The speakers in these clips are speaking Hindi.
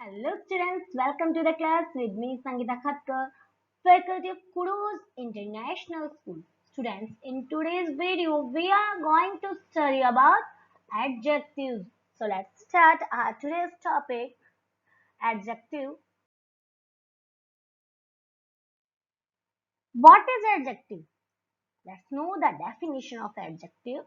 Hello students, welcome to the class with me Sangeeta Khatkar, faculty of Kudos International School. Students, in today's video we are going to study about adjectives. So let's start our today's topic, adjective. What is adjective? Let's know the definition of adjective.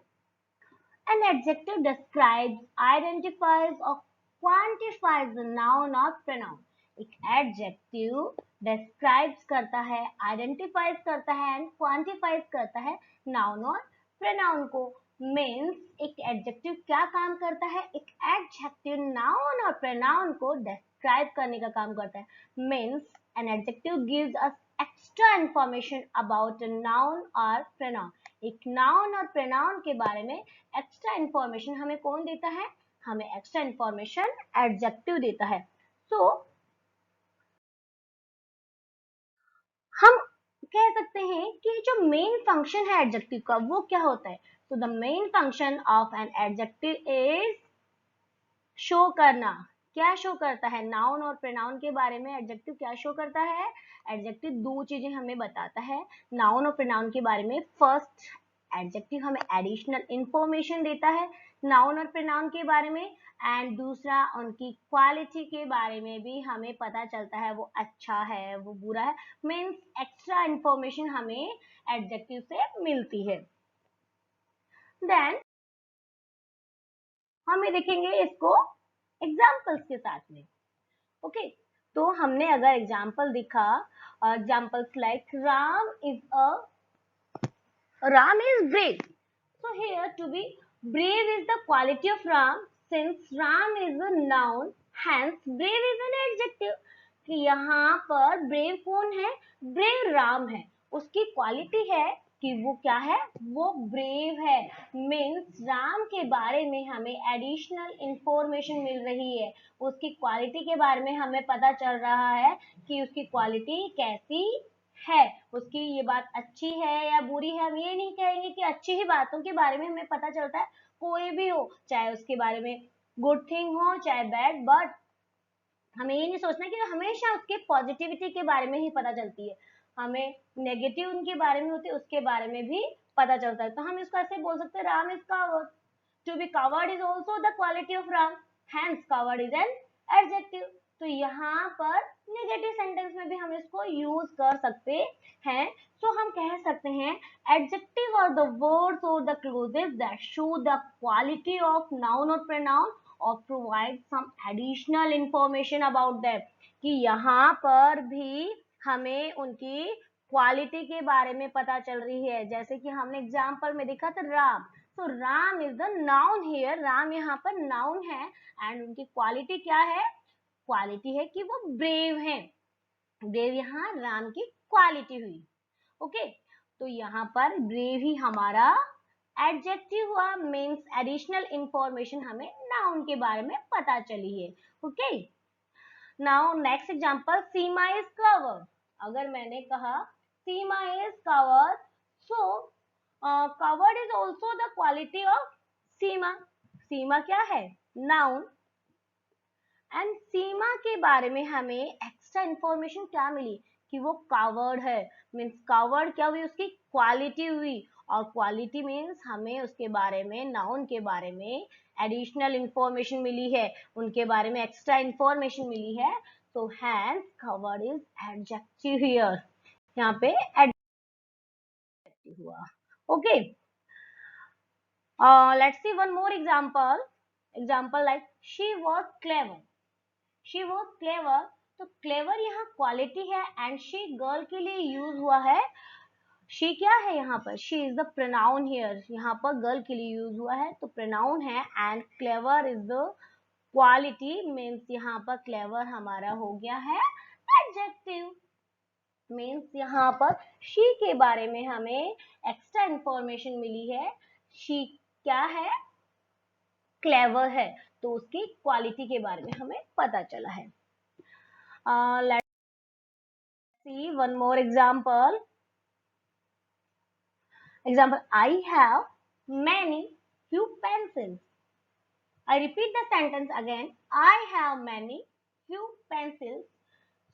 An adjective describes, identifies or quantifies a noun or pronoun. एक एडजेक्टिव डिस्क्राइब्स करता है, आइडेंटिफाइज करता है एंड क्वांटिफाइज करता है नाउन और प्रोनाउन को. मीन्स एक एडजेक्टिव क्या काम करता है? एक एडजेक्टिव नाउन और प्रोनाउन को डिस्क्राइब करने का काम करता है. Means an adjective gives us extra information about a noun और प्रोनाउन. एक नाउन और प्रोनाउन के बारे में एक्स्ट्रा इंफॉर्मेशन हमें कौन देता है? हमें एक्स्ट्रा इंफॉर्मेशन एडजेक्टिव देता है. सो हम कह सकते हैं कि जो मेन फंक्शन है एडजेक्टिव का वो क्या होता है? तो the main function of an adjective is show करना. क्या शो करता है? नाउन और प्रोनाउन के बारे में एडजेक्टिव क्या शो करता है? एडजेक्टिव दो चीजें हमें बताता है नाउन और प्रोनाउन के बारे में. फर्स्ट, एडजेक्टिव हमें एडिशनल इंफॉर्मेशन देता है नाउन और प्रोनाउन के बारे में, एंड दूसरा उनकी क्वालिटी के बारे में भी हमें पता चलता है, वो अच्छा है वो बुरा है. मीन्स एक्स्ट्रा इंफॉर्मेशन हमें एडजेक्टिव से मिलती है. देन हम ये देखेंगे इसको एग्जाम्पल्स के साथ में. ओके, तो हमने अगर एग्जाम्पल दिखा, examples like Ram is brave. So here to be brave is the quality of Ram. Since Ram is a noun, hence brave is an adjective. कि यहाँ पर brave कौन है? brave राम है. उसकी क्वालिटी है कि वो क्या है? वो brave है. मीन्स राम के बारे में हमें एडिशनल इंफॉर्मेशन मिल रही है. उसकी क्वालिटी के बारे में हमें पता चल रहा है कि उसकी क्वालिटी कैसी है, उसकी ये बात अच्छी है या बुरी है. हम ये नहीं कहेंगे कि अच्छी ही बातों के बारे में हमें पता चलता है, कोई भी हो, चाहे उसके बारे में गुड थिंग हो चाहे बैड, बट हमें ये नहीं सोचना कि हमेशा उसके पॉजिटिविटी के बारे में ही पता चलती है. हमें नेगेटिव उनके बारे में होती है उसके बारे में भी पता चलता है. तो हम इसको ऐसे बोल सकते हैं, Ram is coward. To be coward is also the quality of Ram, hence coward is an adjective. तो यहाँ पर नेगेटिव सेंटेंस में भी हम इसको यूज कर सकते हैं. सो हम कह सकते हैं एडजेक्टिव और द वर्ड्स और the clauses that show the quality of noun और प्रोनाउन और provide some additional information about them. कि यहाँ पर भी हमें उनकी क्वालिटी के बारे में पता चल रही है. जैसे कि हमने एग्जाम्पल में देखा था राम. तो Ram is the noun here. Ram यहाँ पर नाउन है एंड उनकी क्वालिटी क्या है? क्वालिटी है कि वो ब्रेव हैं. ब्रेव यहाँ राम की क्वालिटी हुई. ओके, तो यहाँ पर ब्रेव ही हमारा एडजेक्टिव हुआ. मीन्स एडिशनल इंफॉर्मेशन हमें नाउन के बारे में पता चली है. Okay, now next example, Seema is covered. अगर मैंने कहा Seema is covered, so covered is also the quality of Seema. Seema क्या है? नाउन. एंड सीमा के बारे में हमें एक्स्ट्रा इंफॉर्मेशन क्या मिली? कि वो कावर्ड है. मीन्स कावर्ड क्या हुई? उसकी क्वालिटी हुई. और क्वालिटी मीन्स हमें उसके बारे में, नाउन के बारे में एडिशनल इंफॉर्मेशन मिली है, उनके बारे में एक्स्ट्रा इंफॉर्मेशन मिली है. तो hence coward is adjective here. यहाँ पे एडजेक्टिव हुआ. Okay, let's see one more example. Example like she was clever. She was clever. तो क्लेवर यहाँ क्वालिटी है एंड शी गर्ल के लिए यूज हुआ है. शी क्या है यहाँ पर? She is the pronoun here. यहाँ पर गर्ल के लिए यूज हुआ है तो प्रोनाउन है and clever is the quality. Means यहाँ पर क्लेवर हमारा हो गया है एडजेक्टिव. मीन्स यहाँ पर शी के बारे में हमें एक्स्ट्रा इंफॉर्मेशन मिली है. शी क्या है? क्लेवर है. तो उसकी क्वालिटी के बारे में हमें पता चला है. Let's see one more example. Example, I have many few pencils. I repeat the sentence again. I have many few pencils.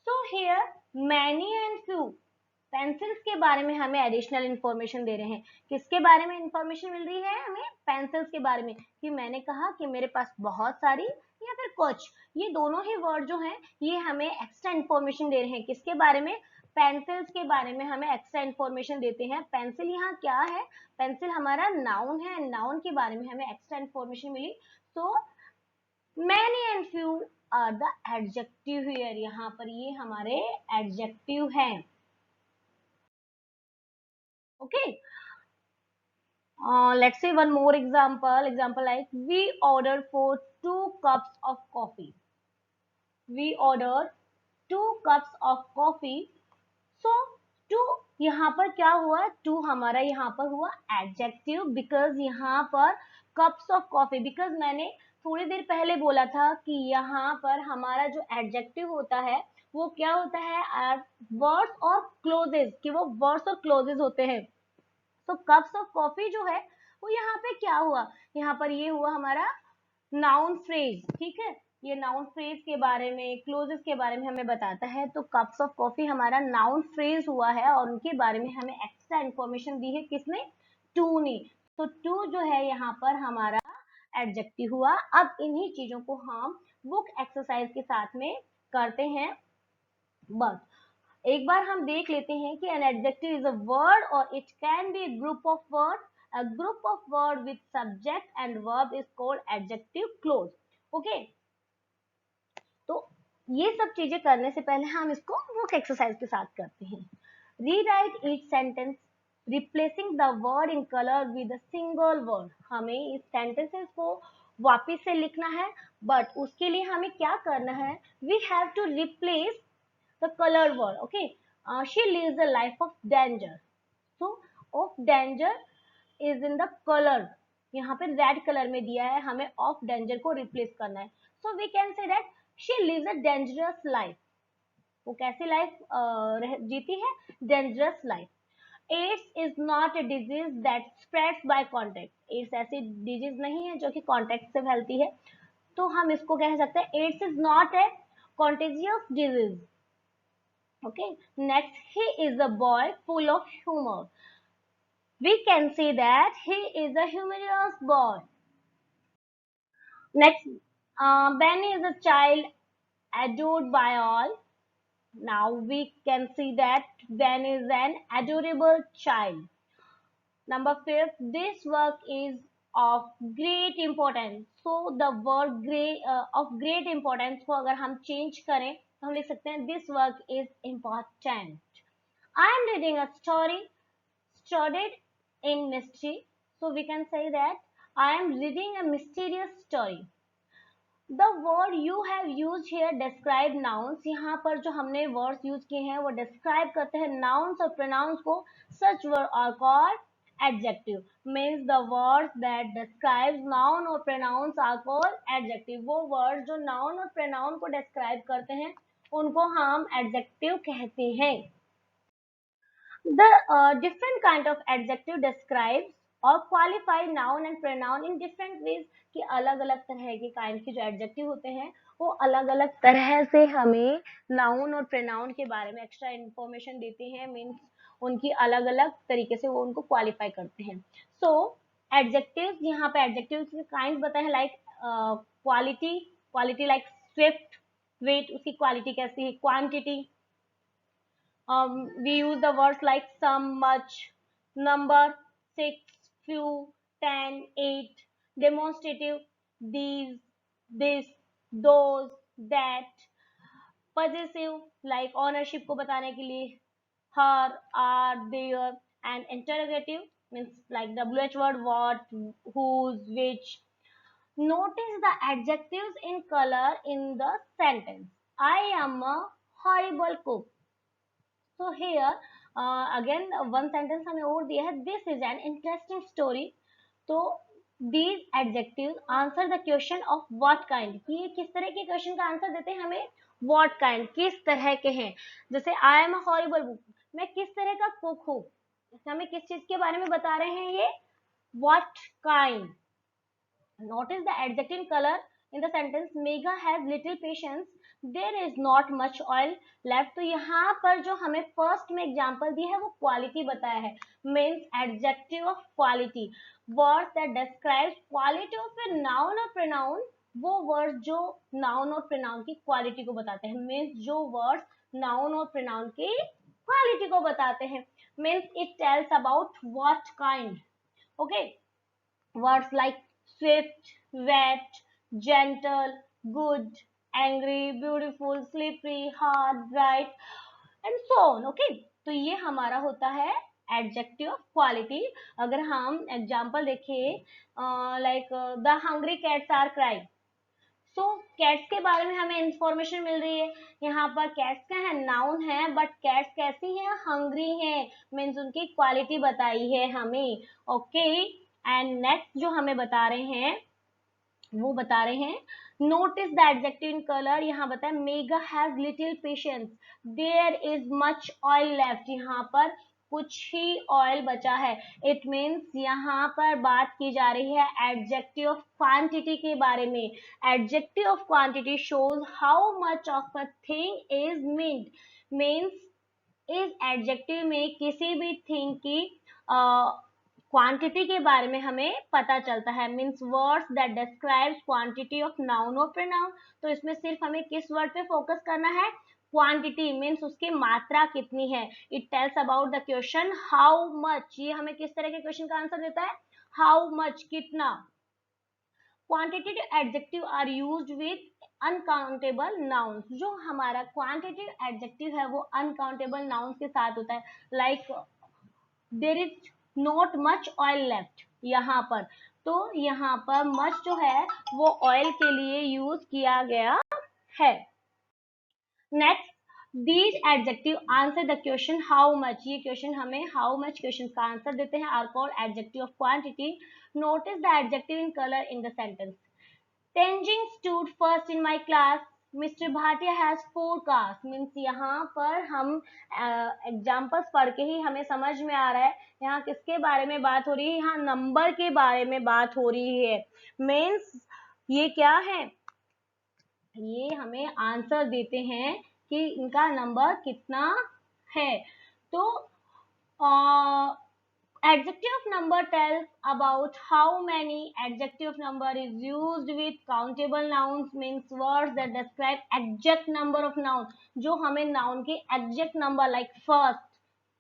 So here many and few pencils के बारे में हमें एडिशनल इंफॉर्मेशन दे रहे हैं. किसके बारे में इंफॉर्मेशन मिल रही है हमें? पेंसिल्स के बारे में. कि मैंने कहा कि मेरे पास बहुत सारी या फिर कुछ, ये दोनों ही वर्ड जो हैं ये हमें एक्स्ट्रा इंफॉर्मेशन दे रहे हैं. किसके बारे में? पेंसिल्स के बारे में हमें एक्स्ट्रा इंफॉर्मेशन देते हैं. पेंसिल यहाँ क्या है? पेंसिल हमारा नाउन है. नाउन के बारे में हमें एक्स्ट्रा इंफॉर्मेशन मिली. So many and few are the adjective here. यहाँ पर ये हमारे adjective हैं. Okay. Let's say one more example. Example like we ordered for 2 cups of coffee. We ordered 2 cups of coffee. So 2 यहाँ पर क्या हुआ? 2 हमारा यहाँ पर हुआ adjective because यहाँ पर cups of coffee. Because मैंने थोड़ी देर पहले बोला था कि यहाँ पर हमारा जो adjective होता है वो क्या होता है? Words और clauses. कि वो words और clauses होते हैं. तो कप्स ऑफ कॉफी जो है वो यहाँ पे क्या हुआ? यहाँ पर ये हुआ हमारा नाउन फ्रेज. ठीक है, ये नाउन फ्रेज के बारे में, क्लोजेस के बारे में हमें बताता है. तो कप्स ऑफ कॉफी हमारा नाउन फ्रेज हुआ है और उनके बारे में हमें एक्स्ट्रा इंफॉर्मेशन दी है. किसने? टू ने. तो टू जो है यहाँ पर हमारा एडजेक्टिव हुआ. अब इन्हीं चीजों को हम बुक एक्सरसाइज के साथ में करते हैं. बस एक बार हम देख लेते हैं कि an adjective is a word or it can be a group of words. A group of word with subject and verb is called adjective clause. Okay. तो ये सब चीजें करने से पहले हम इसको बुक एक्सरसाइज के साथ करते हैं. Rewrite each sentence replacing the word in color with a single word. हमें इस sentences को वापिस से लिखना है, बट उसके लिए हमें क्या करना है? We have to replace the colored word. Okay. She lives a life of danger. So of danger is in the color. यहाँ पे रेड कलर में दिया है, हमें of danger को रिप्लेस करना है. So we can say that she lives a dangerous life. वो कैसी लाइफ जीती है? dangerous life. AIDS is not a disease that spreads by contact. AIDS ऐसी डिजीज नहीं है जो कि कॉन्टेक्ट से फैलती है. तो हम इसको कह सकते हैं AIDS is not a contagious disease. Okay, next, he is a boy full of humor. We can say that he is a humorous boy. Next, Ben is a child adored by all. Now we can see that Ben is an adorable child. Number 5, this work is of great importance. So the word of great importance को अगर हम change करें तो हम लिख सकते हैं this work is important. I am reading a story studied in mystery. So we can say that I am reading a mysterious story. The word you have used here describe nouns. यहाँ पर जो हमने words use किए हैं वो describe करते हैं nouns और pronouns को. Such words are called adjective. Means the words that describes noun or pronouns are called adjective. वो words जो noun और pronoun को describe करते हैं उनको हम adjective कहते हैं. The different kind of adjective describes और qualify noun and pronoun in different ways. कि अलग अलग तरह के kind के जो adjective होते हैं वो अलग अलग तरह से हमें noun और pronoun के बारे में extra information देते हैं. Means उनकी अलग अलग तरीके से वो उनको qualify करते हैं. So adjectives, यहाँ पे adjectives के kind बताए हैं like quality like swift, weight उसकी quality कैसी है, quantity. We use the words like some, much, number, 6, few, 10, 8, demonstrative, these, this, those, that, possessive like ownership को बताने के लिए her, are, their, and interrogative means like WH word, what, whose, which. Notice the adjectives in color in the sentence. I am a horrible cook. So here again one sentence हमें और दिया है this is an interesting story. तो these adjectives answer the question of what kind. कि ये किस तरह के क्वेश्चन का आंसर देते हैं हमें? what kind, किस तरह के हैं. जैसे I am a horrible cook, मैं किस तरह का कुक हूँ. हमें किस चीज के बारे में बता रहे हैं ये? what kind. Notice the adjective color in the sentence. Megha has little patience there is not much oil left. तो यहाँ पर जो हमें फर्स्ट में एग्जांपल दी है वो क्वालिटी बताया है, means adjective of quality, words that describes quality of a noun और प्रोनाउन, वो वर्ड जो नाउन और प्रोनाउन की क्वालिटी को बताते हैं, मीन्स जो वर्ड्स नाउन और प्रोनाउन की क्वालिटी को बताते हैं, means it tells about what kind, okay, words like swift, wet, gentle, good, angry, beautiful, slippery, hard, bright and so on. Okay, तो ये हमारा होता है एडजेक्टिव ऑफ क्वालिटी। अगर हम एग्जाम्पल देखें like the hungry cats are crying, so cats के बारे में हमें इंफॉर्मेशन मिल रही है। यहाँ पर कैट्स क्या है, नाउन है, बट कैट्स कैसी है, हंग्री है, मीन्स उनकी क्वालिटी बताई है हमें। ओके, एंड नेक्स्ट जो हमें बता रहे हैं वो बता रहे हैं notice the adjective in colour. यहाँ बताया Megha has little patience, there is much oil left, यहाँ पर कुछ ही ऑयल बचा है। इट मीन्स यहाँ पर बात की जा रही है एडजेक्टिव ऑफ क्वांटिटी के बारे में। Adjective of quantity shows how much of a thing is meant, means इस एडजेक्टिव में किसी भी थिंग की क्वांटिटी के बारे में हमें पता चलता है, means words that describes quantity of noun और प्रोनाउन। तो इसमें सिर्फ हमें किस वर्ड पे फोकस करना है, क्वांटिटी, मीन्स उसकी मात्रा कितनी है। It tells about the question how much, ये हमें किस तरह के क्वेश्चन का आंसर देता है, हाउ मच, कितना। Quantitative adjective are used with uncountable nouns, जो हमारा क्वांटिटेटिव एडजेक्टिव है वो अनकाउंटेबल नाउन्स के साथ होता है, like there is not much oil left, यहाँ पर, तो यहाँ पर मच जो है वो ऑयल के लिए यूज किया गया है। Next, these adjective answer the question how much, ये क्वेश्चन हमें हाउ मच क्वेश्चन का आंसर देते हैं, are called adjective of quantity. Notice the adjective in colour in the sentence. Tenzing stood first in my class. Mr. Bhatia has 4 cars. Means यहाँ पर हम एग्जाम्पल्स पढ़ के ही हमें समझ में आ रहा है यहाँ किसके बारे में बात हो रही है, यहाँ नंबर के बारे में बात हो रही है। मीन्स ये क्या है, ये हमें आंसर देते हैं कि इनका नंबर कितना है। तो adjective of number tells about how many. Adjective of number is used with countable nouns, means words that describe exact number of noun, जो हमें noun के exact number like first,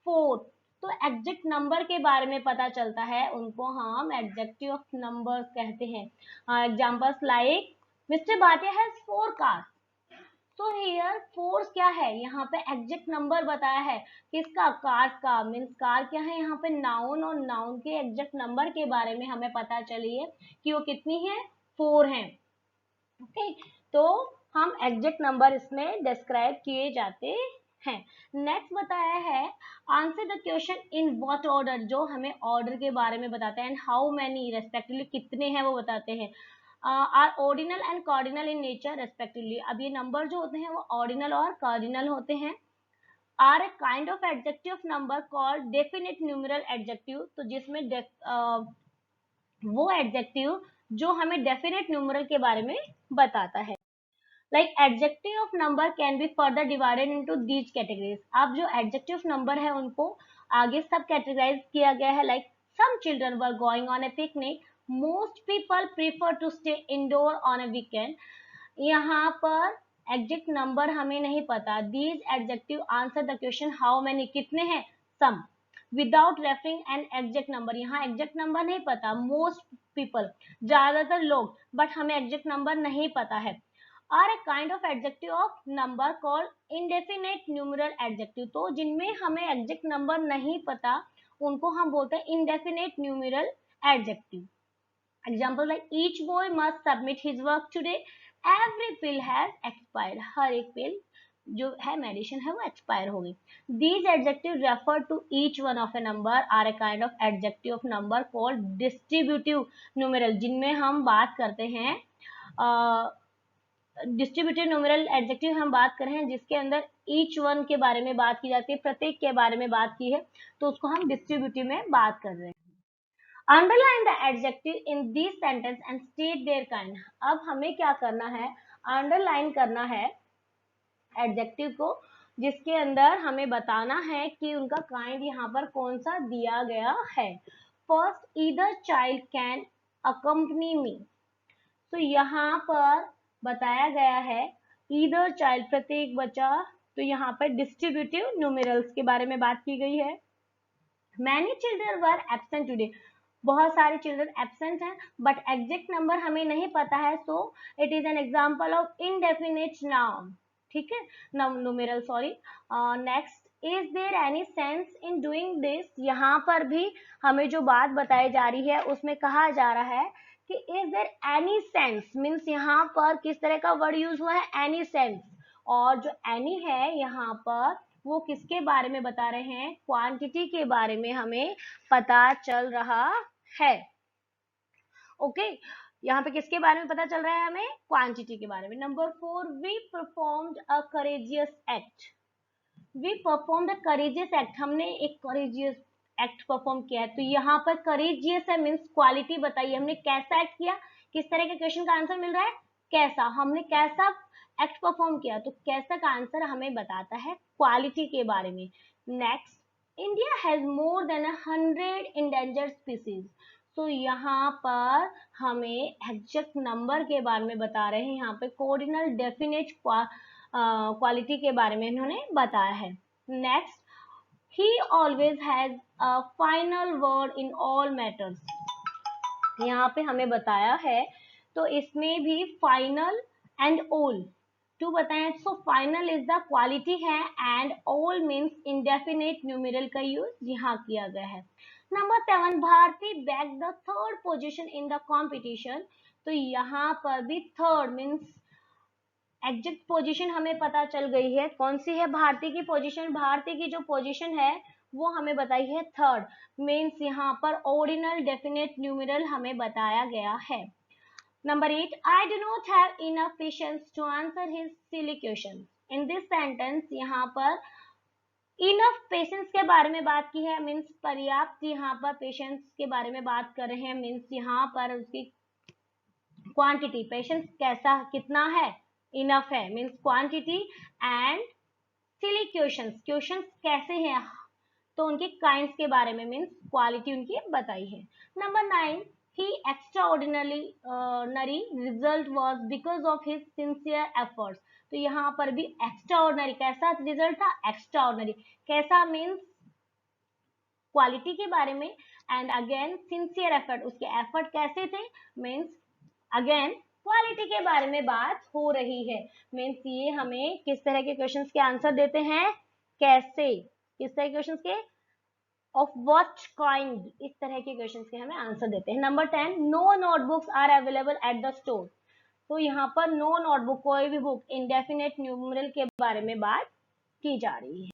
fourth, तो exact number के बारे में पता चलता है, उनको हम adjective of numbers कहते हैं। Examples like Mr. Bhatia has 4 cars. तो हियर फोर्स क्या है, यहाँ पे एग्जैक्ट नंबर बताया है किसका, कार का, मीन्स कार क्या है यहाँ पे नाउन, और नाउन के एग्जैक्ट नंबर के बारे में हमें पता चली है कि वो कितनी है, 4 है। ओके, तो हम एग्जैक्ट नंबर इसमें डिस्क्राइब किए जाते हैं। नेक्स्ट बताया है answer the question in what order, जो हमें ऑर्डर के बारे में बताता है, एंड हाउ मेनी रेस्पेक्टिवली, कितने हैं वो बताते हैं। Are ordinal and cardinal in nature respectively, अब ये नंबर जो होते हैं वो ऑर्डिनल और कार्डिनल होते हैं। Are a kind of adjective of number called definite numeral adjective, तो जिसमें वो एडजेक्टिव जो हमें डेफिनेट न्यूमेरल के बारे में बताता है। Like adjective of number can be further divided into these categories, अब जो एडजेक्टिव ऑफ नंबर है उनको आगे सब कैटेगराइज किया गया है। Like some children were going on a picnic, most people prefer to stay indoor on a weekend, यहाँ पर एग्जैक्ट नंबर हमें नहीं पता। These adjective answer the question how many, कितने हैं, some, without referring an exact number, यहाँ एग्जैक्ट नंबर नहीं पता। मोस्ट पीपल, ज्यादातर लोग, बट हमें एग्जैक्ट नंबर नहीं पता है। Are a kind of adjective of number called indefinite numeral adjective, तो जिनमें हमें एग्जैक्ट नंबर नहीं पता उनको हम बोलते हैं indefinite numeral adjective. Example like each boy must submit his work today. Every pill has expired. हर एक पिल जो है मेडिसिन है वो एक्सपायर हो गई। These adjectives refer to each one of a number are a kind of adjective of number called distributive numeral, जिनमें हम बात करते हैं डिस्ट्रीब्यूटिव न्यूमेरल एडजेक्टिव हम बात कर रहे हैं जिसके अंदर ईच वन के बारे में बात की जाती है, प्रत्येक के बारे में बात की है, तो उसको हम डिस्ट्रीब्यूटिव में बात कर रहे हैं। Underline the adjective in this sentence and state their kind. अब हमें क्या करना है, अंडरलाइन करना है एडजेक्टिव को, जिसके अंदर हमें बताना है कि उनका काइंड यहाँ पर कौन सा दिया गया है। First, either child can accompany मी। तो यहाँ पर बताया गया है ईदर चाइल्ड, प्रत्येक बच्चा, तो यहाँ पर डिस्ट्रीब्यूटिव न्यूमेरल्स के बारे में बात की गई है। Many children were absent today, बहुत सारे चिल्ड्रन एब्सेंट हैं, बट एग्जैक्ट नंबर हमें नहीं पता है, so it is an example of indefinite noun, ठीक है, numeral, sorry. Next, is there any sense in doing this, यहाँ पर भी हमें जो बात बताई जा रही है उसमें कहा जा रहा है कि is there any sense, means यहाँ पर किस तरह का वर्ड यूज हुआ है, एनी सेंस, और जो एनी है यहाँ पर वो किसके बारे में बता रहे हैं, क्वांटिटी के बारे में हमें पता चल रहा है। ओके, यहाँ पे किसके बारे में पता चल रहा है हमें, क्वांटिटी के बारे में। Number 4, we performed a courageous act. We performed a courageous act, हमने एक करेजियस एक्ट परफॉर्म किया है। तो यहाँ पर करेजियस है मीन्स क्वालिटी बताइए, हमने कैसा एक्ट किया, किस तरह के क्वेश्चन का आंसर मिल रहा है, कैसा, हमने कैसा एक्ट परफॉर्म किया, तो कैसा का आंसर हमें बताता है क्वालिटी के बारे में। Next, India has more than 100 endangered species. तो यहाँ पर हमें एग्जैक्ट नंबर के बारे में बता रहे हैं, यहाँ पे कोऑर्डिनल डेफिनेट क्वालिटी के बारे में इन्होंने बताया है। Next, he always has a final word in all matters, यहाँ पे हमें बताया है, तो इसमें भी फाइनल एंड ऑल टू बताएं, so final is the quality है and all means indefinite numeral का यूज यहाँ किया गया है। Number 7, Bharti bag the third position in the competition. तो यहाँ पर भी थर्ड मीन्स एग्जैक्ट पोजीशन हमें पता चल गई है, कौन सी है, भारती की पोजीशन, भारती की जो पोजीशन है वो हमें बताई है थर्ड, मीन्स यहाँ पर ऑर्डिनल डेफिनेट न्यूमेरल हमें बताया गया है। Number 8, I do not have enough patience to answer his silly questions. In this sentence, यहाँ पर enough patience के बारे में बात की है, मीन्स पर्याप्त, यहाँ पर patience के बारे में बात कर रहे हैं, मीन्स यहाँ पर उसकी क्वांटिटी, पेशेंस कैसा, कितना है, इनफ है, means quantity, and silly questions, questions कैसे हैं, तो उनके काइंड्स के बारे में, मीन्स क्वालिटी उनकी बताई है। Number 9, he extraordinary result was because of his sincere efforts। तो यहाँ पर भी extraordinary, कैसा रिजल्ट था, extraordinary, कैसा मीन्स क्वालिटी के बारे में, एंड अगेन सिंसियर एफर्ट, उसके एफर्ट कैसे थे, मीन्स अगेन क्वालिटी के बारे में बात हो रही है, मीन्स ये हमें किस तरह के क्वेश्चंस के आंसर देते हैं, कैसे, किस तरह के क्वेश्चंस के, ऑफ व्हाट काइंड, इस तरह के क्वेश्चंस के हमें आंसर देते हैं। Number 10, no notebooks are available at the store. तो यहाँ पर नो नोटबुक, कोई भी बुक, इंडेफिनेट न्यूमेरल के बारे में बात की जा रही है।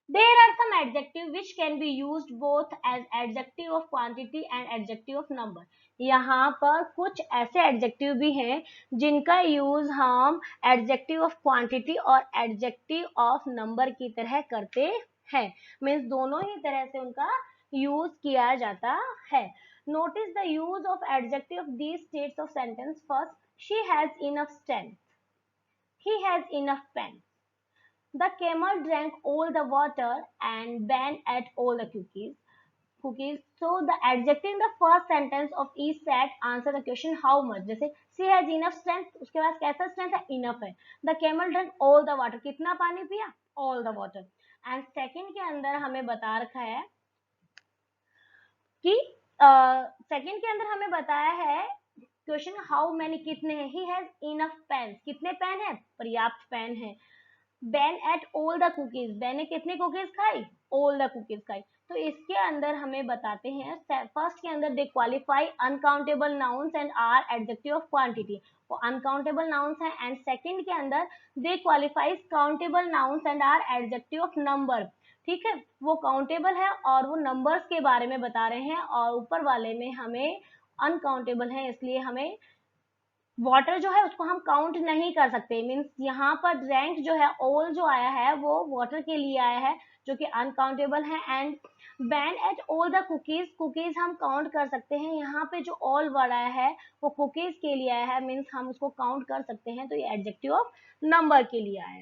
There are some adjectives which can be used both as adjective of quantity and adjective of number। यहाँ पर कुछ ऐसे एडजेक्टिव भी हैं जिनका यूज हम एडजेक्टिव ऑफ क्वांटिटी और एडजेक्टिव ऑफ नंबर की तरह करते हैं, मीन्स दोनों ही तरह से उनका यूज किया जाता है। Notice the use of adjective of these states of sentence. First, she has enough strength, he has enough pen, the camel drank all the water and Ben ate all the cookies। So the adjective in the first sentence of each set answer the question how much। जैसे she has enough strength, उसके पास कैसा strength है, enough है। The camel drank all the water, कितना पानी पिया, all the water। and second के अंदर हमें बता रखा है कि सेकंड के अंदर हमें बताया है क्वेश्चन हाउ मैनी, कितने हैं, ही हैज इनफ पेन, कितने पेन है, पर्याप्त पेन है। Ben ate all the cookies, Ben ने कितनी कुकीज खाई, all the cookies खाई। तो इसके अंदर हमें बताते हैं, फर्स्ट के अंदर they qualify uncountable nouns and are adjective of quantity, वो अनकाउंटेबल नाउन्स हैं, एंड सेकंड के अंदर they qualify countable nouns and are adjective of number. ठीक है, वो काउंटेबल है और वो नंबर्स के बारे में बता रहे हैं, और ऊपर वाले में हमें अनकाउंटेबल है, इसलिए हमें वाटर जो है उसको हम काउंट नहीं कर सकते, मीन्स यहाँ पर रैंक जो है, ऑल जो आया है वो वाटर के लिए आया है जो कि अनकाउंटेबल है। And ban at all the cookies, cookies हम काउंट कर सकते हैं, यहाँ पे जो ऑल वर्ड आया है वो कुकीज के लिए आया है, मीन्स हम उसको काउंट कर सकते हैं, तो ये एडजेक्टिव ऑफ नंबर के लिए आया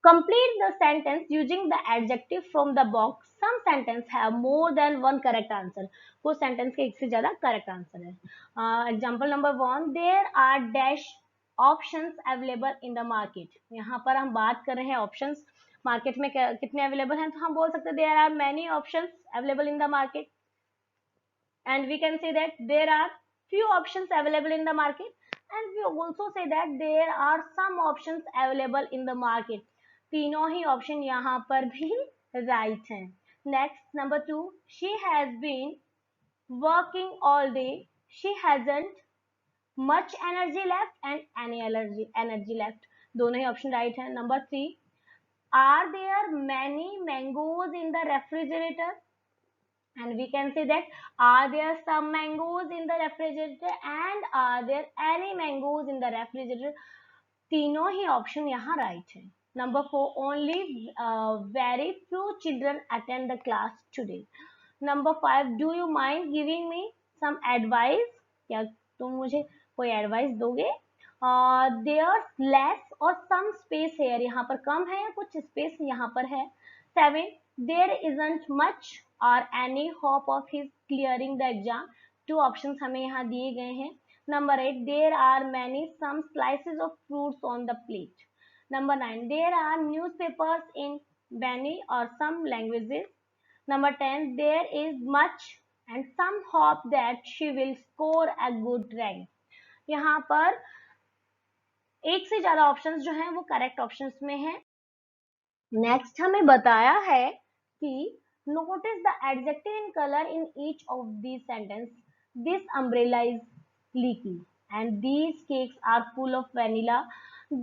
Complete the sentence using the adjective from the box. Some sentences have more than one correct answer. कुछ sentence के एक से ज्यादा correct answer है. Example number 1, there are dash options available in the market. यहाँ पर हम बात कर रहे हैं options market में कितने available हैं, तो हम बोल सकते हैं there are many options available in the market, and we can say that there are few options available in the market, and we also say that there are some options available in the market. तीनों ही ऑप्शन यहाँ पर भी राइट हैं. Next number 2, she has been working all day, she hasn't much energy left and any energy left. दोनों ही ऑप्शन राइट हैं. Number 3, are there many mangoes in the refrigerator, and we can say that are there some mangoes in the refrigerator and are there any mangoes in the refrigerator. तीनों ही ऑप्शन यहाँ राइट है. Number 4, only very few children attend the class today. Number 5, do you mind giving me some advice? क्या तुम मुझे कोई एडवाइस दोगे? There's less or some space here. यहाँ पर कम है या कुछ स्पेस यहाँ पर है. 7, there isn't much or any hope of his clearing the exam. 2 options हमें यहाँ दिए गए हैं. Number 8, there are many some slices of fruits on the plate. Number 9, there are newspapers in many or some languages. Number 10, there is much and some hope that she will score a good rank. यहाँ पर एक से ज्यादा ऑप्शंस जो हैं वो करेक्ट ऑप्शंस में हैं. नेक्स्ट हमें बताया है कि notice the adjective in colour in each of this sentence. This umbrella is leaky and these cakes are full of vanilla.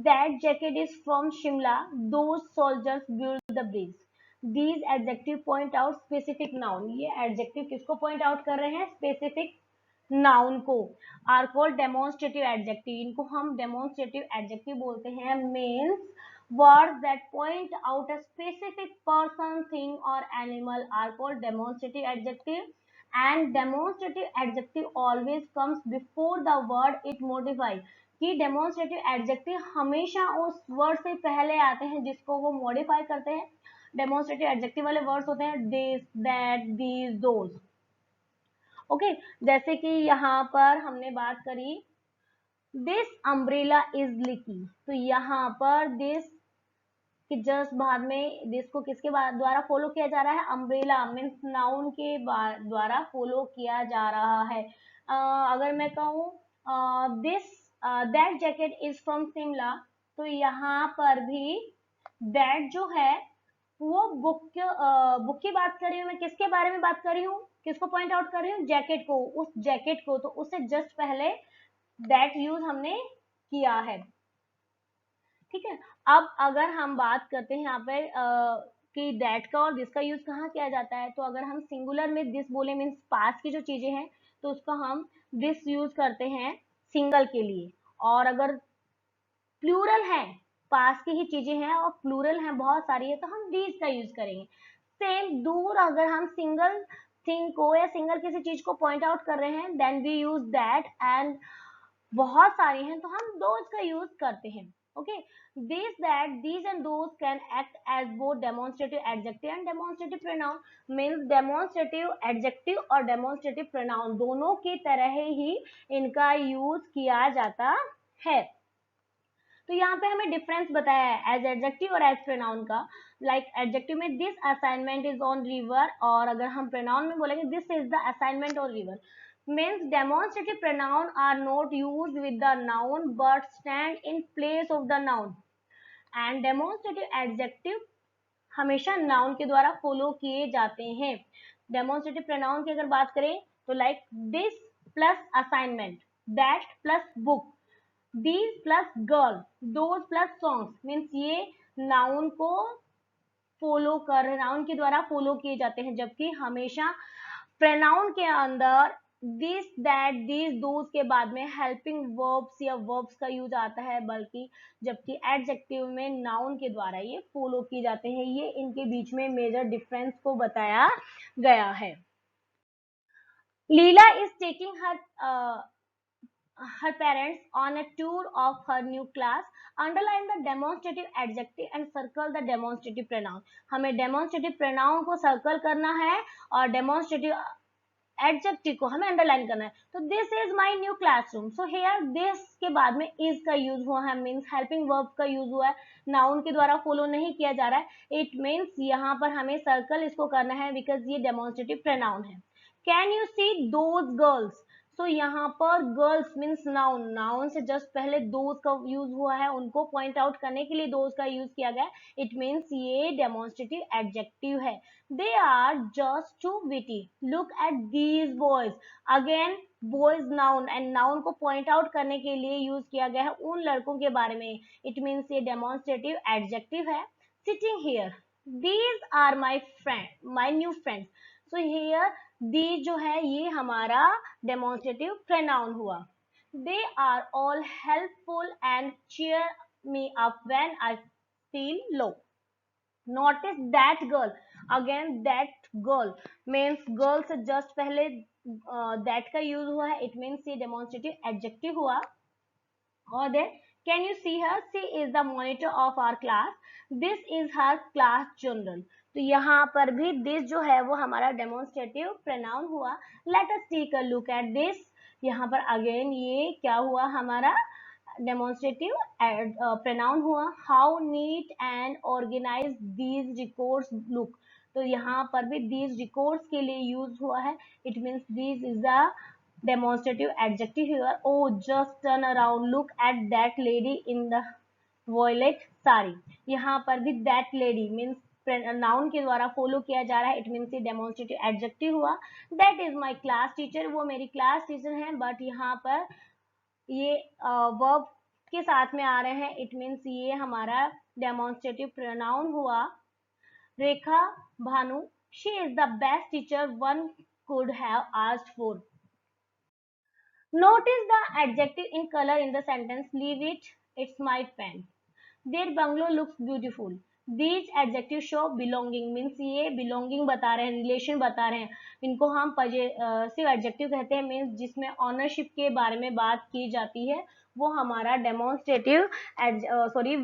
That jacket is from Shimla. Those soldiers build the bridge. These adjective point out specific noun. ये adjective किसको point out कर रहे हैं? Specific noun को. Are called demonstrative adjective. इनको हम demonstrative adjective बोलते हैं. Means words that point out a specific person, thing or animal are called demonstrative adjective. And demonstrative adjective always comes before the word it modifies. कि demonstrative adjective हमेशा उस word से पहले आते हैं जिसको वो modify करते हैं. demonstrative adjective वाले words होते हैं this, that, these, those. Okay, जैसे कि यहाँ पर हमने बात करी this umbrella is leaky, तो यहाँ पर this कि जस्ट बाद में दिस को किसके द्वारा फॉलो किया जा रहा है? अम्ब्रेला मीन्स नाउन के द्वारा फॉलो किया जा रहा है. अगर मैं कहूँ this that jacket is from Shimla, तो यहाँ पर भी दैट जो है वो बुक की बात कर रही हूँ. मैं किसके बारे में बात कर रही हूँ? किसको पॉइंट आउट कर रही हूँ? जैकेट को. उस जैकेट को, तो उससे जस्ट पहले दैट यूज हमने किया है. ठीक है. अब अगर हम बात करते हैं यहाँ पे कि दैट का और दिस का यूज कहाँ किया जाता है, तो अगर हम सिंगुलर में दिस बोले मीन्स पास की जो चीजें हैं, तो उसका हम दिस यूज करते हैं सिंगल के लिए. और अगर प्लूरल है, पास की ही चीजें हैं और प्लूरल है बहुत सारी है, तो हम दीज का यूज करेंगे. सेम दूर अगर हम सिंगल थिंग को या सिंगल किसी चीज को पॉइंट आउट कर रहे हैं, then we use that. And बहुत सारी हैं तो हम दोज का यूज करते हैं. Okay, this, that, these and those can act as both demonstrative adjective and demonstrative pronoun. Means demonstrative adjective और demonstrative pronoun दोनों की तरह ही इनका यूज किया जाता है. तो यहाँ पे हमें डिफरेंस बताया है एज एडजेक्टिव और एज प्रोनाउन का. लाइक एडजेक्टिव में this assignment is on river, और अगर हम प्रोनाउन में बोलेंगे this is the assignment on river. Means demonstrative pronoun are not used with the noun but stand in place of the noun. And demonstrative adjective हमेशा noun के द्वारा follow किए जाते हैं. Demonstrative pronoun की अगर बात करें तो like this plus assignment, that plus book, these plus girl, those plus songs. Means ये noun को नाउन के द्वारा फॉलो किए जाते हैं, जबकि हमेशा प्रोनाउन के अंदर दिस, दैट, दीज, दोज के बाद में हेल्पिंग वर्ब्स या वर्ब्स का यूज आता है, बल्कि जबकि एडजेक्टिव में नाउन के द्वारा ये फॉलो किए जाते हैं. ये इनके बीच में मेजर डिफरेंस को बताया गया है. Leela is taking her her parents on a tour of her new class. Underline the demonstrative adjective and circle the demonstrative pronoun. हमें demonstrative pronoun को circle करना है और demonstrative एडजेक्टिव को हमें अंडरलाइन करना है. तो this is my new classroom. So here this के बाद में इज का यूज हुआ है, मींस हेल्पिंग वर्ब का यूज हुआ है, नाउन के द्वारा फॉलो नहीं किया जा रहा है. इट मींस यहाँ पर हमें सर्कल इसको करना है बिकॉज ये डेमोन्स्ट्रेटिव प्रोनाउन है. Can you see those girls. So यहाँ पर गर्ल्स मीन्स नाउन, नाउन से जस्ट पहले दोज का यूज हुआ है, उनको पॉइंट आउट करने के लिए दोज का यूज किया गया. इट मीन्स ये डेमोन्स्ट्रेटिव एडजेक्टिव है. They are just too witty. Look at these boys. Again, boys noun and noun को point out करने के लिए यूज किया गया है उन लड़कों के बारे में. It means ये demonstrative adjective है. Sitting here. These are my new friends. So here these जो है ये हमारा demonstrative pronoun हुआ. They are all helpful and cheer me up when I feel low. Notice that girl. Again that girl means girl से just पहले that का यूज हुआ है. It means ये demonstrative adjective हुआ. और then can you see her? She is the monitor of our class. This is her class journal. तो यहाँ पर भी this जो है वो हमारा demonstrative pronoun हुआ. Let us take a look at this. यहाँ पर again ये क्या हुआ हमारा demonstrative pronoun हुआ. How neat and organized these records look. तो यहाँ पर भी these records के लिए यूज हुआ है. It means this is a demonstrative adjective here. Oh, just turn around, look at that lady in the violet sari. यहाँ पर भी that lady means नाउन के द्वारा फॉलो किया जा रहा है. इट मीन्स ये डेमोन्स्ट्रेटिव एडजेक्टिव हुआ. That is my class teacher. वो मेरी क्लास टीचर है, बट यहाँ पर ये वर्ब के साथ में आ रहे हैं. इट मीन्स ये हमारा डेमोन्स्ट्रेटिव प्रोनाउन हुआ. Rekha Bhanu. She is the best teacher one could have asked for. Notice the adjective in color in the sentence. Leave it. It's my pen. Their bungalow looks beautiful. These adjectives show belonging. Means ये belonging बता रहे हैं, relation बता रहे हैं. इनको हम possessive adjective कहते हैं. Means जिसमें ownership के बारे में बात की जाती है वो हमारा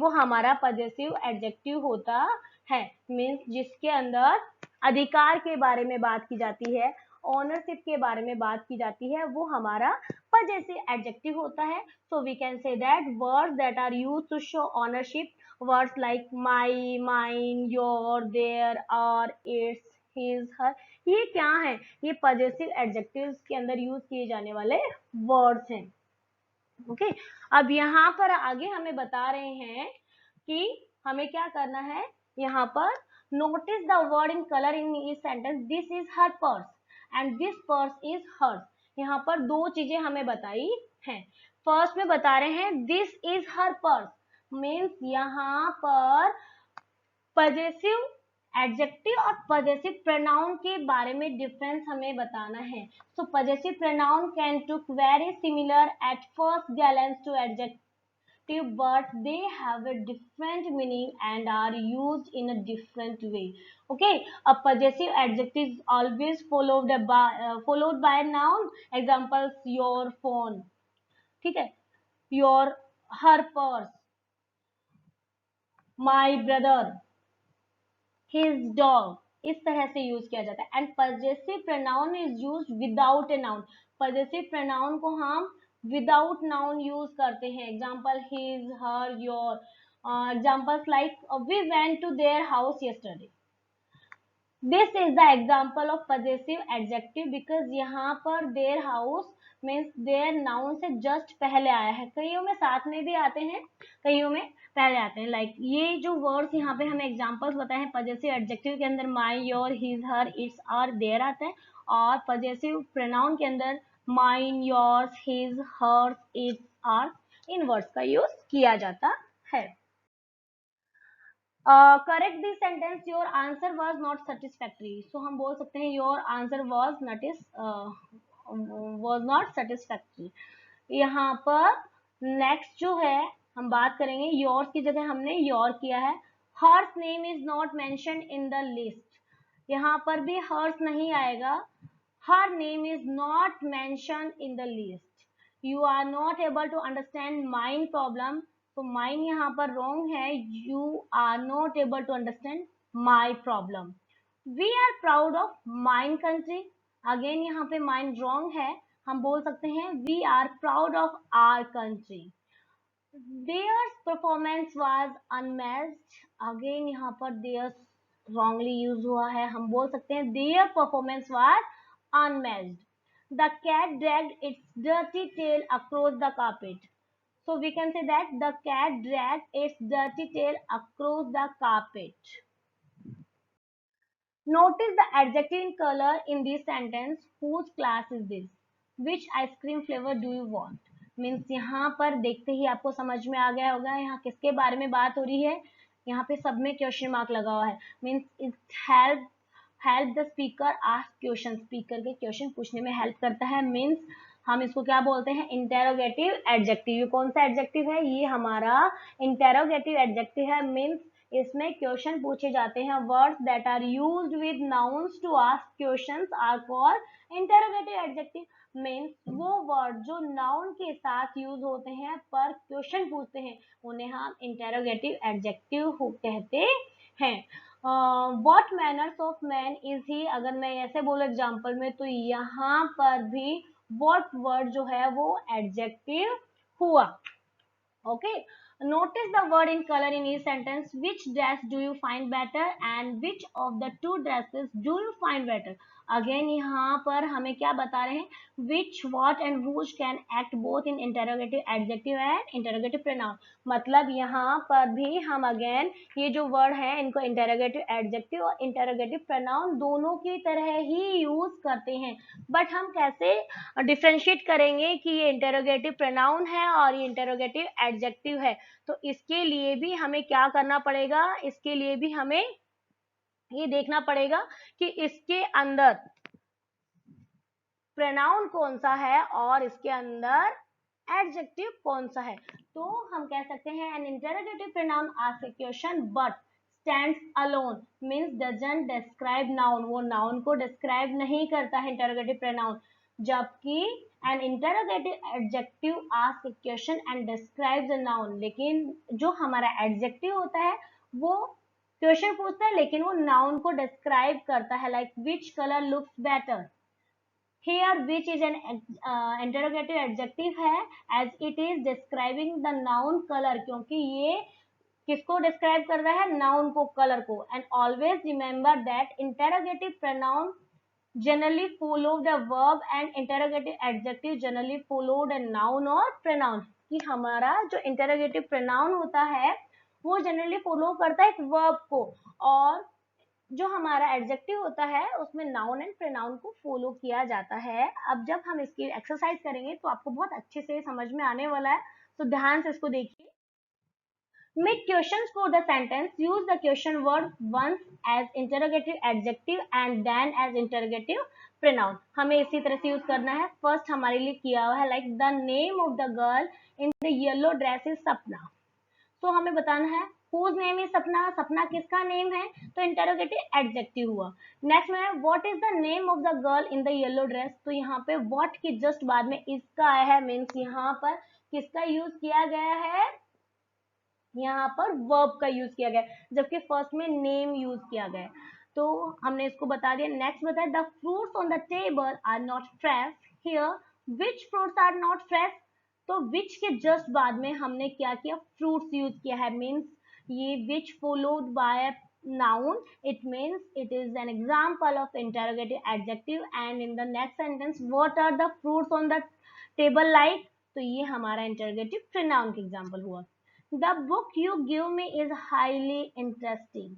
वो हमारा possessive adjective होता है. Means जिसके अंदर अधिकार के बारे में बात की जाती है, ओनरशिप के बारे में बात की जाती है, वो हमारा possessive adjective होता है. So we can say that words that are used to show ownership, words like my, mine, your, their, our, its, his, her, ये क्या है? ये possessive adjectives के अंदर यूज किए जाने वाले वर्ड्स हैं. ओके अब यहाँ पर आगे हमें बता रहे हैं कि हमें क्या करना है. यहाँ पर notice the word in color in each sentence. This is her purse and this purse is hers. यहाँ पर दो चीजें हमें बताई हैं. फर्स्ट में बता रहे हैं this is her purse. Means यहाँ पर पजेसिव एडजेक्टिव और पजेसिव प्रोनाउन के बारे में डिफरेंस हमें बताना है. So possessive pronoun can took very similar at first glance to adjective, but they have a different meaning and are used in a different way. Okay, a possessive adjective is always followed by a noun. Examples: your phone, ठीक है, your, her purse, my brother, his dog. इस तरह से यूज किया जाता है. And possessive pronoun is used without a noun. possessive pronoun को हम without noun यूज करते हैं. Example his, her, your. Examples like we went to their house yesterday. This is the example of possessive adjective because यहाँ पर their house means their noun से just पहले आया है. कईयों में साथ में भी आते हैं, कईयों में पहले आते हैं. लाइक ये जो वर्ड्स यहाँ पे हमें एग्जांपल्स बताए हैं possessive adjective के अंदर my, your, his, her, its, our, their आते हैं, और possessive pronoun के अंदर mine, yours, his, hers, its, ours इन वर्ड्स का यूज किया जाता है. Correct this sentence. Your answer was not satisfactory. So हम बोल सकते हैं your answer was not satisfactory. यहाँ पर नेक्स्ट जो है हम बात करेंगे योर्स की जगह हमने योर किया है. Hers name is not mentioned in the list. यहाँ पर भी हर्स नहीं आएगा. Her name is not mentioned in the list. You are not able to understand mine problem. तो mine यहाँ पर wrong है. You are not able to understand my problem. We are proud of mine country. Again यहाँ पे mine wrong है. हम बोल सकते हैं we are proud of our country. Their performance was unmatched. Again यहाँ पर their wrongly use हुआ है. हम बोल सकते हैं their performance was unmatched. The cat dragged its dirty tail across the carpet. So we can say that the cat dragged its dirty tail across the carpet. Notice the adjective in color in this sentence. Whose class is this? Which ice cream flavor do you want? Means यहाँ पर देखते ही आपको समझ में आ गया होगा यहाँ किसके बारे में बात हो रही है. यहाँ पे सब में क्वेश्चन मार्क लगा हुआ है. Means it help the speaker ask question. Speaker के क्वेश्चन पूछने में हेल्प करता है. मीन्स हम इसको क्या बोलते हैं? Interrogative adjective. ये कौन सा एडजेक्टिव है? ये हमारा इंटेरोगेटिव एडजेक्टिव है. मीन्स इसमें क्वेश्चन पूछे जाते हैं. Words that are used with nouns to ask questions are called interrogative adjective. Means वो वर्ड जो नाउन के साथ यूज होते हैं पर क्वेश्चन पूछते हैं उन्हें हम इंटेरोगेटिव एडजेक्टिव कहते हैं. What manners of man is he. अगर मैं ऐसे बोलूं एग्जांपल में तो यहाँ पर भी व्हाट वर्ड जो है वो एडजेक्टिव हुआ. Okay, notice the word in color in each sentence. Which dress do you find better and which of the two dresses do you find better? Again यहाँ पर हमें क्या बता रहे हैं? Which, what and whose can act both in interrogative adjective and interrogative pronoun. मतलब यहाँ पर भी हम again ये जो word है इनको interrogative adjective और interrogative pronoun दोनों की तरह ही use करते हैं. बट हम कैसे डिफ्रेंशिएट करेंगे कि ये इंटेरोगेटिव प्रोनाउन है और ये इंटेरोगेटिव एडजेक्टिव है. तो इसके लिए भी हमें क्या करना पड़ेगा? इसके लिए भी हमें ये देखना पड़ेगा कि इसके अंदर प्रोनाउन कौन सा है और इसके अंदर एडजेक्टिव कौन सा है. तो हम कह सकते हैं N interrogative pronoun asks a question but stands alone. Means doesn't describe noun. वो नाउन को डिस्क्राइब नहीं करता है इंटेरोगेटिव प्रोनाउन. जबकि N interrogative adjective asks a question and describes a noun. लेकिन जो हमारा एडजेक्टिव होता है वो क्वेश्चन पूछता है लेकिन वो नाउन को डिस्क्राइब करता है. Like which colour looks better. Here which is an interrogative adjective है as it is describing the noun color. क्योंकि ये किसको describe कर रहा है? noun को, color को. And always remember that interrogative pronoun generally follow the verb and interrogative adjective generally follow the noun or pronoun. कि हमारा जो interrogative pronoun होता है वो generally follow करता है एक verb को और जो हमारा एडजेक्टिव होता है उसमें नाउन एंड प्रोनाउन को फॉलो किया जाता है. अब जब हम इसकी एक्सरसाइज करेंगे तो आपको बहुत अच्छे से समझ में आने वाला है. तो ध्यान से इसको देखिए. Make questions for the sentence. Use the question word once as interrogative adjective and then as interrogative pronoun. हमें इसी तरह से यूज करना है. फर्स्ट हमारे लिए किया हुआ है like the name of the girl in the yellow dress is सपना. तो हमें बताना है whose name is सपना. सपना किसका नेम है? तो इंटेरोगेटिव एडजेक्टिव हुआ. नेक्स्ट में है what is the name of the girl in the yellow dress. तो यहाँ पे what के जस्ट बाद में इसका आया है. मीन्स यहाँ पर किसका यूज किया गया है? यहाँ पर वर्ब का यूज किया गया जबकि फर्स्ट में नेम यूज किया गया. तो हमने इसको बता दिया. नेक्स्ट बताया the fruits on the table are not fresh. Here which fruits are not fresh. तो विच के जस्ट बाद में हमने क्या किया? फ्रूट्स यूज किया है. मीन्स ये which followed by noun, it means it is an example of interrogative adjective. and in the next sentence what are the fruits on the table like. तो ये हमारा interrogative pronoun का example हुआ. The book you give me is highly interesting.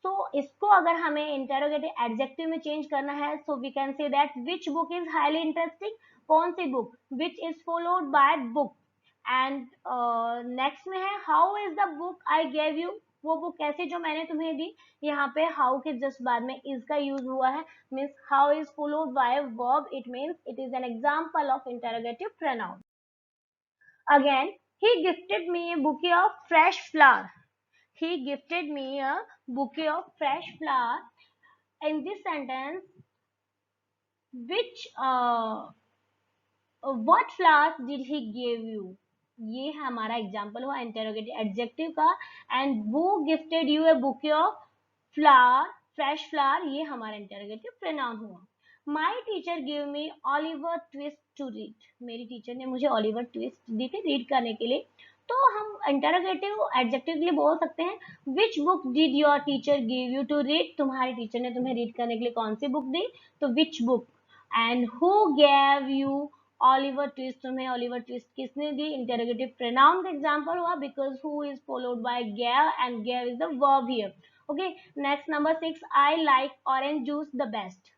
तो इसको अगर हमें interrogative adjective में change करना है so we can say that which book is highly interesting. कौन सी book? which is followed by book. and next में है how is the book I gave you. वो बुक कैसे जो मैंने तुम्हें दी. यहाँ पे how के जस्ट बाद में is का यूज हुआ है. Means how is followed by verb. it means it is an example of interrogative pronoun. Again, he gifted me a bouquet of fresh flower. He gifted me a bouquet of fresh flower. In this sentence, which what flowers did he give you, ये हमारा एग्जाम्पल हुआ इंटेरोगेटिव एडजेक्टिव का. एंड वो gifted you a bouquet of flower, fresh flower, ये हमारा इंटेरोगेटिव प्रोनाउन हुआ. My teacher give me Oliver Twist to read, मेरी टीचर ने मुझे ऑलिवर ट्विस्ट दी थी रीड करने के लिए. तो हम इंटेरोगेटिव एडजेक्टिव के लिए बोल सकते हैं which book did your teacher give you to read, तुम्हारी टीचर ने तुम्हें रीड करने के लिए कौन सी बुक दी, तो which book. And who gave you Oliver twist, तुम्हें ऑलिवर ट्विस्ट किसने दी, इंटेरोगेटिव प्रोनाउन का एग्जांपल हुआ because who is followed by gave and gave is the verb here. Okay, next number 6, I like orange juice the best.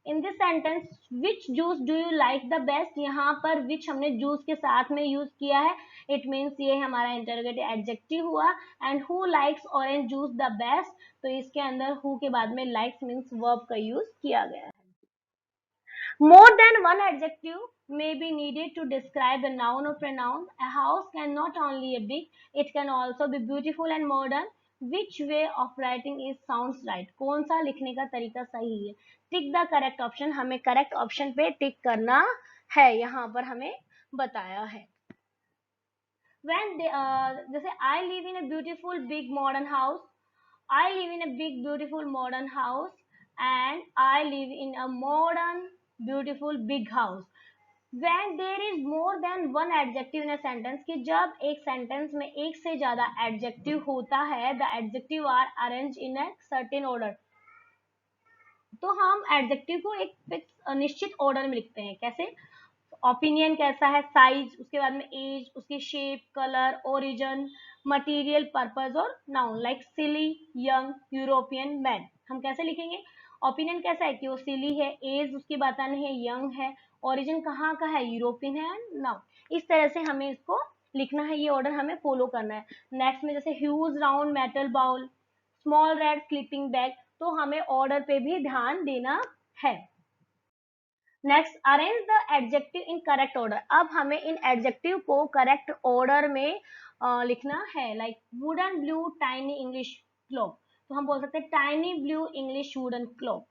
In this sentence which juice do you like the best, यहाँ पर विच हमने जूस के साथ में यूज किया है, इट मीन्स ये हमारा इंटरोगेटिव एडजेक्टिव हुआ. And who likes orange juice the best, तो इसके अंदर हु के बाद में लाइक्स मीन्स वर्ब का यूज किया गया है. More than one adjective may be needed to describe a noun or pronoun. A house can not only be big, it can also be beautiful and modern. Which way of writing is sounds right? कौन सा लिखने का तरीका सही है? Tick the correct option. हमें correct option पे टिक करना है, यहाँ पर हमें बताया है. When they, जैसे I live in a beautiful big modern house. I live in a big beautiful modern house and I live in a modern beautiful big house. When there is more than one adjective in a sentence, कि जब एक sentence में एक से ज्यादा adjective होता है, the adjective are arranged in a certain order. तो हम adjective को एक निश्चित order में लिखते हैं. कैसे? ओपिनियन कैसा है, साइज, उसके बाद में एज, उसकी shape, colour, origin, material, purpose और नाउन. लाइक सिली, यंग, यूरोपियन, मैन. हम कैसे लिखेंगे? ओपिनियन कैसा है कि वो सिली है, एज उसकी बतानी है, यंग है, ओरिजिन कहाँ का है, यूरोपियन है, नाउन. इस तरह से हमें इसको लिखना है, ये ऑर्डर हमें फॉलो करना है. नेक्स्ट में जैसे huge round metal bowl, small red sleeping bag, तो हमें ऑर्डर पे भी ध्यान देना है. Next, arrange the adjective in correct order. अब हमें इन एडजेक्टिव को करेक्ट ऑर्डर में लिखना है. Like wooden blue tiny English clock, तो हम बोल सकते हैं tiny blue English wooden clock.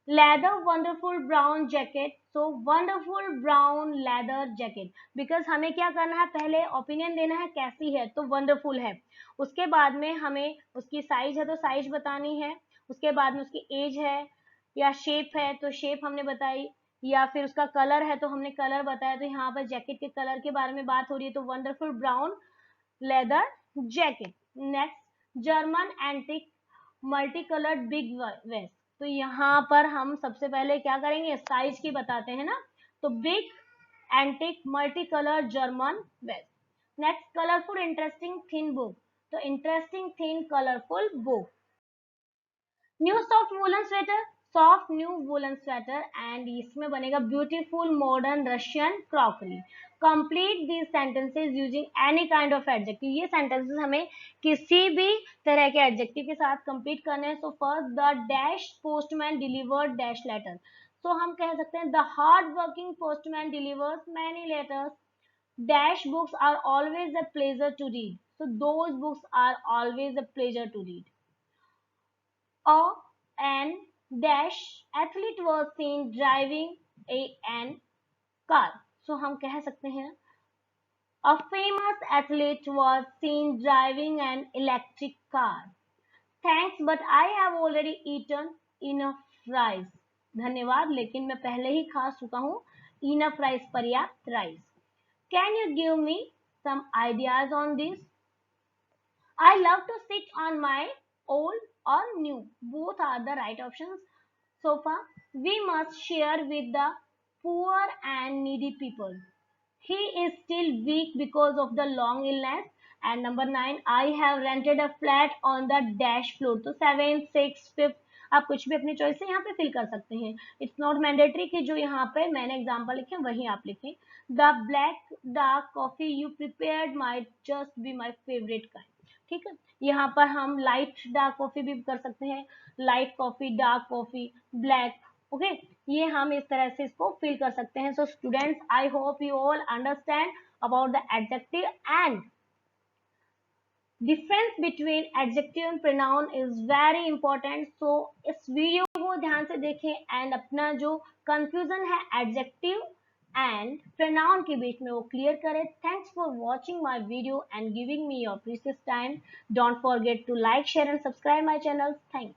Leather wonderful brown jacket, so wonderful brown leather jacket. Because हमें क्या करना है, पहले ओपिनियन देना है कैसी है, तो वंडरफुल है. उसके बाद में हमें उसकी साइज है तो साइज बतानी है. उसके बाद में उसकी एज है या शेप है तो शेप हमने बताई, या फिर उसका कलर है तो हमने कलर बताया. तो यहाँ पर जैकेट के कलर के बारे में बात हो रही है, तो wonderful brown leather jacket. Next, German antique multi coloured big vest, तो यहाँ पर हम सबसे पहले क्या करेंगे, साइज की बताते हैं ना, तो big antique multi colour German vest. Next, colourful interesting thin book, तो interesting thin colourful book. New soft woollen sweater, soft new woollen sweater. And इसमें बनेगा beautiful modern Russian crockery. Complete these sentences using any kind of adjective, ये सेंटेंसेस हमें किसी भी तरह के एडजेक्टिव के साथ कंप्लीट करने हैं. So first, the dash postman delivered dash letter, तो हम कह सकते हैं the hard working postman delivers many letters. Dash books are always a pleasure to read, so those books are always a pleasure to read. An dash athlete was seen driving an car. So हम कह सकते हैं a famous athlete was seen driving an electric car. Thanks, but I have already eaten enough rice. धन्यवाद, लेकिन मैं पहले ही खा चुका हूँ enough rice, पर्याप्त rice. Can you give me some ideas on this? I love to sit on my old or new. Both are the right options. Sofa. We must share with the poor and needy people. He is still weak because of the long illness. And number 9, I have rented a flat on the dash floor. तो 7, 6, 5 आप कुछ भी अपनी चॉइस से यहाँ पे फिल कर सकते हैं. इट्स नॉट मैंडेटरी कि जो यहाँ पे मैंने एग्जाम्पल लिखे वही आप लिखें. The black dark coffee you prepared might just be my favourite kind. ठीक है, यहाँ पर हम लाइट डार्क कॉफी भी कर सकते हैं, light coffee, dark coffee, black. Okay, ये हम इस तरह से इसको फिल कर सकते हैं. So students, I hope you all understand about the adjective and difference between adjective and pronoun is very important. So इस वीडियो को ध्यान से देखें एंड अपना जो कंफ्यूजन है एडजेक्टिव एंड प्रोनाउन के बीच में वो क्लियर करें. Thanks for watching my video and giving me your precious time. Don't forget to like, share and subscribe my channel. Thank you.